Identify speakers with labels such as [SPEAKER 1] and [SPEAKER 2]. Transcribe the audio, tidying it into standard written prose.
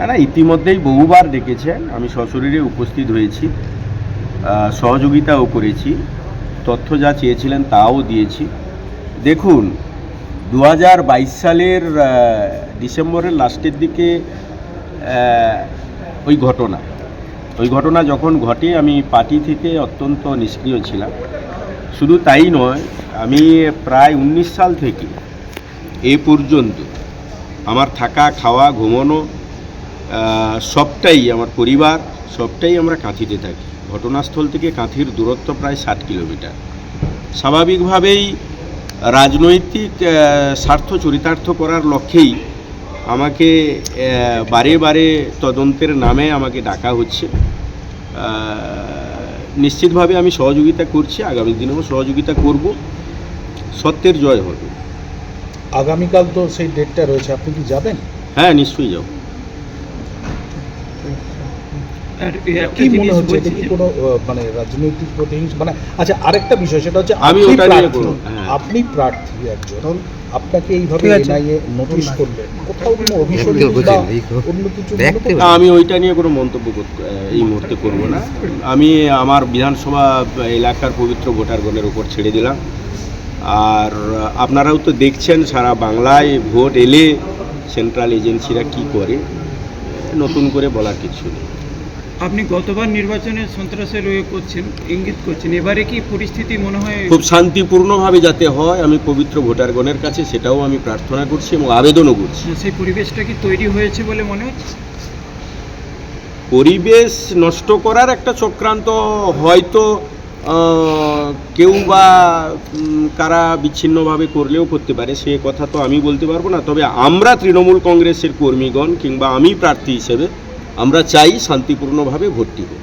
[SPEAKER 1] না না, ইতিমধ্যেই বহুবার ডেকেছেন, আমি সশরীরে উপস্থিত হয়েছি, সহযোগিতাও করেছি, তথ্য যা চেয়েছিলেন তাও দিয়েছি। দেখুন, 2022 সালের ডিসেম্বরের লাস্টের দিকে ওই ঘটনা যখন ঘটে, আমি পার্টি থেকে অত্যন্ত নিষ্ক্রিয় ছিলাম। শুধু তাই নয়, আমি প্রায় 19 সাল থেকে এ পর্যন্ত আমার থাকা, খাওয়া, ঘুমানো সবটাই, আমার পরিবার সবটাই আমরা কাঁথিতে থাকি। ঘটনাস্থল থেকে কাঁথির দূরত্ব প্রায় 60 কিলোমিটার। স্বাভাবিকভাবেই রাজনৈতিক স্বার্থ চরিতার্থ করার লক্ষ্যেই আমাকে বারে বারে তদন্তের নামে আমাকে ডাকা হচ্ছে। নিশ্চিতভাবে আমি সহযোগিতা করছি, আগামী দিনেও সহযোগিতা করব, সত্যের জয় হবে।
[SPEAKER 2] আগামীকাল তো সেই ডেটটা রয়েছে, আপনি কি যাবেন?
[SPEAKER 1] হ্যাঁ, নিশ্চয়ই যাব।
[SPEAKER 2] কি মনে হচ্ছে, এটা কি কোনো মানে রাজনৈতিক প্রতিহিংসা, মানে আচ্ছা আরেকটা বিষয়, সেটা হচ্ছে
[SPEAKER 1] আমি
[SPEAKER 2] আপনি
[SPEAKER 1] ওটা নিয়ে
[SPEAKER 2] প্রার্থী, আপনি প্রার্থী একজন, আপনাকে এইভাবে এনআইএ নোটিশ করলেন, কোথাও কোনো অভিযোগ বা অন্য কিছু মনে করবেন?
[SPEAKER 1] আমি ওইটা নিয়ে কোনো মন্তব্য এই মুহূর্তে করব না। আমি আমার বিধানসভা এলাকার পবিত্র ভোটারগণের উপর ছেড়ে দিলাম। আর আপনারাও তো দেখছেন সারা বাংলায় ভোট এলে সেন্ট্রাল এজেন্সিরা কি করে, নতুন করে বলার কিছু নেই।
[SPEAKER 3] আপনি গতবার নির্বাচনে সন্ত্রাসের ইঙ্গিত করছেন, এবারে কি পরিস্থিতি মনে হয়
[SPEAKER 1] খুব শান্তিপূর্ণভাবে যাতে হয়, আমি পবিত্র ভোটারগণের কাছে সেটাও আমি প্রার্থনা করছি এবং আবেদনও করছি।
[SPEAKER 3] সেই পরিবেশটা কি তৈরি হয়েছে বলে মনে হচ্ছে?
[SPEAKER 1] পরিবেশ নষ্ট করার একটা চক্রান্ত হয়তো কেউ বা কারা বিচ্ছিন্নভাবে করলেও করতে পারে, সে কথা তো আমি বলতে পারবো না। তবে আমরা তৃণমূল কংগ্রেসের কর্মীগণ কিংবা আমি প্রার্থী হিসেবে আমরা চাই শান্তিপূর্ণভাবে ভোটটি হোক।